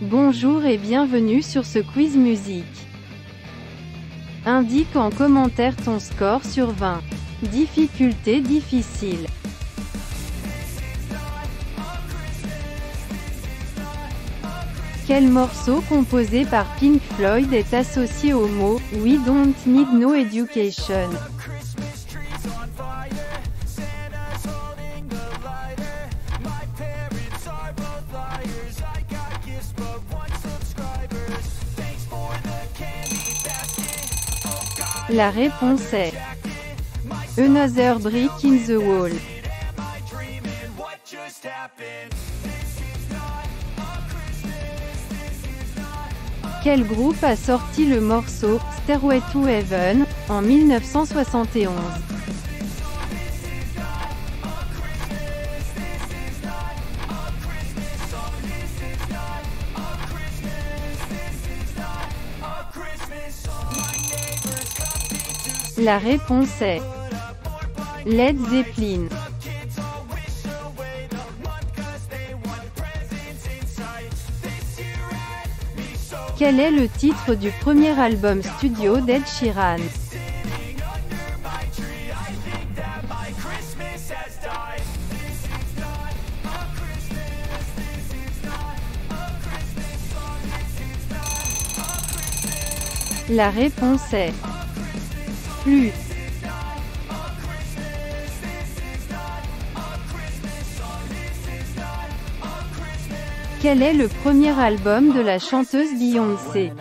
Bonjour et bienvenue sur ce quiz musique. Indique en commentaire ton score sur 20. Difficulté difficile. Quel morceau composé par Pink Floyd est associé au mot « We don't need no education ». La réponse est Another Brick in the Wall. Quel groupe a sorti le morceau Stairway to Heaven en 1971? La réponse est Led Zeppelin. Quel est le titre du premier album studio d'Ed Sheeran? La réponse est Plus. Quel est le premier album de la chanteuse Beyoncé?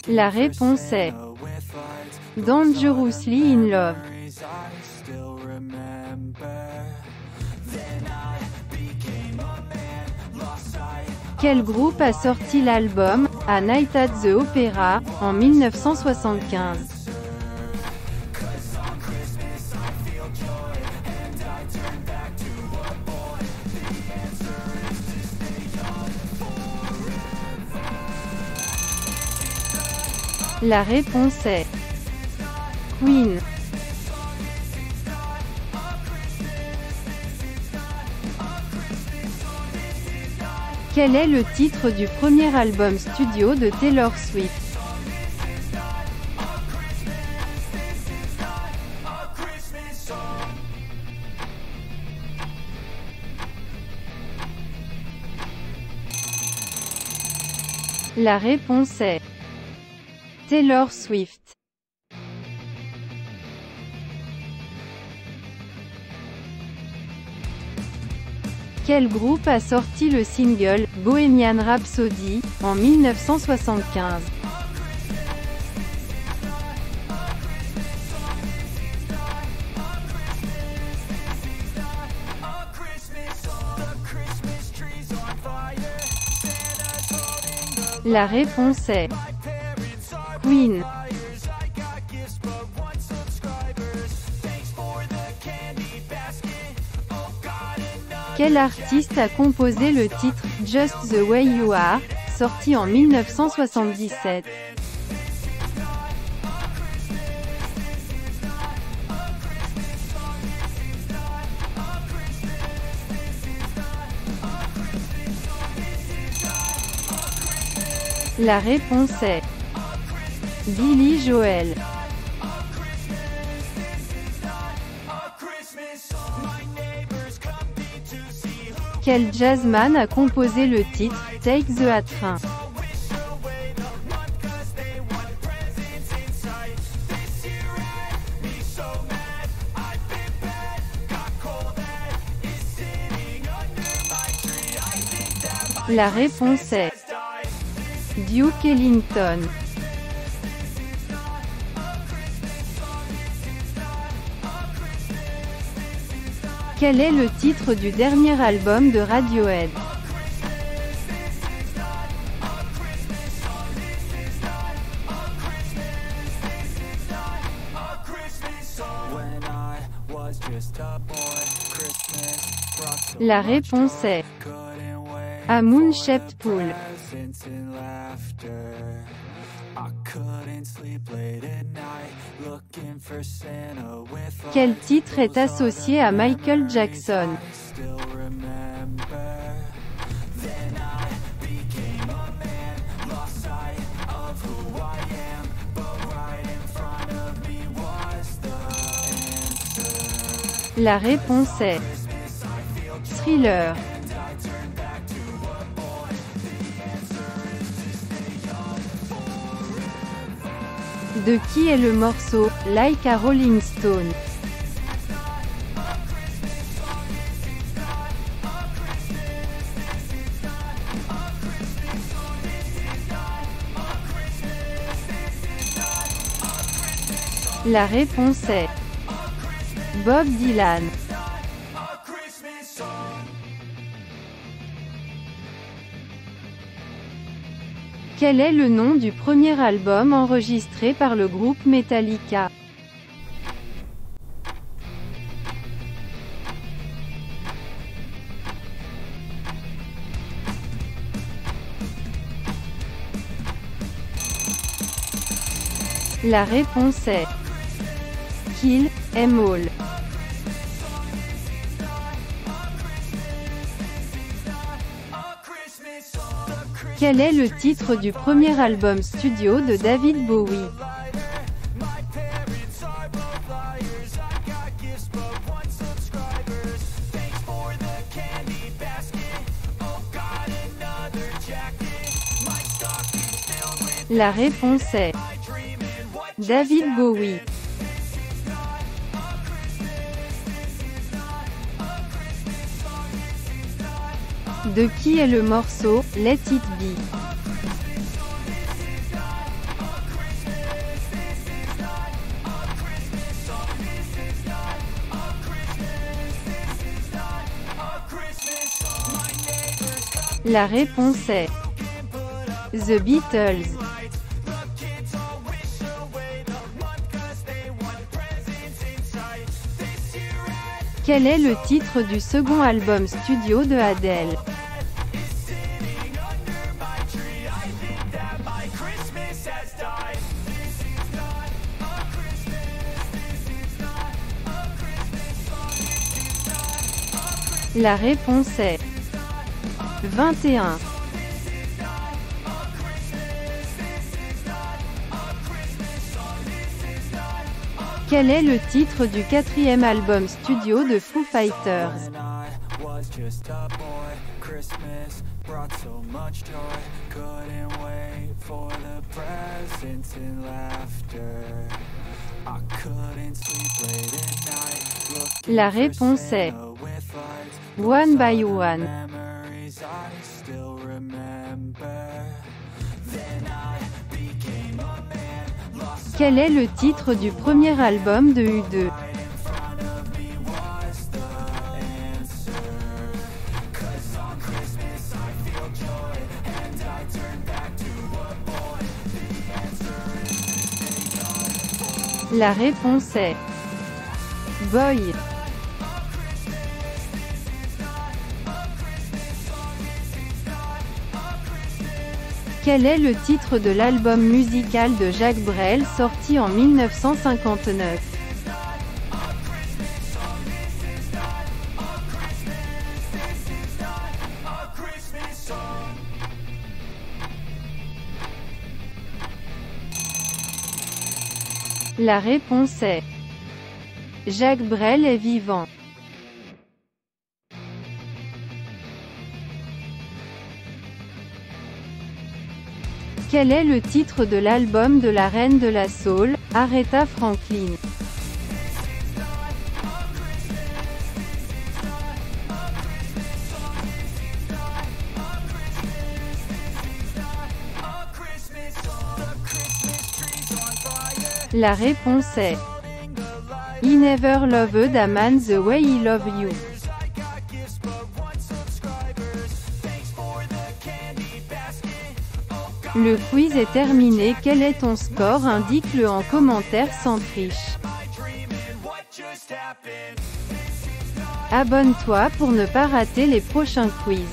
La réponse est Dangerously in Love. Quel groupe a sorti l'album A Night at the Opera en 1975? La réponse est Queen. Quel est le titre du premier album studio de Taylor Swift? La réponse est Taylor Swift. Quel groupe a sorti le single « Bohemian Rhapsody » en 1975? La réponse est Queen. Quel artiste a composé le titre « Just the Way You Are » sorti en 1977? La réponse est Billy Joel. Quel jazzman a composé le titre « Take the A Train » ? La réponse est Duke Ellington. Quel est le titre du dernier album de Radiohead? La réponse est A Moon-Shaped Pool. Quel titre est associé à Michael Jackson? La réponse est Thriller. De qui est le morceau Like a Rolling Stone? La réponse est Bob Dylan. Quel est le nom du premier album enregistré par le groupe Metallica? La réponse est Kill 'Em All. Quel est le titre du premier album studio de David Bowie? La réponse est David Bowie. De qui est le morceau Let It Be? La réponse est The Beatles. Quel est le titre du second album studio de Adele? La réponse est 21. Quel est le titre du quatrième album studio de Foo Fighters? La réponse est One by One. Quel est le titre du premier album de U2? La réponse est Boy. Quel est le titre de l'album musical de Jacques Brel sorti en 1959? La réponse est Jacques Brel est vivant. Quel est le titre de l'album de la reine de la soul, Aretha Franklin? La réponse est He never loved a man the way he loved you. Le quiz est terminé. Quel est ton score? Indique-le en commentaire sans triche. Abonne-toi pour ne pas rater les prochains quiz.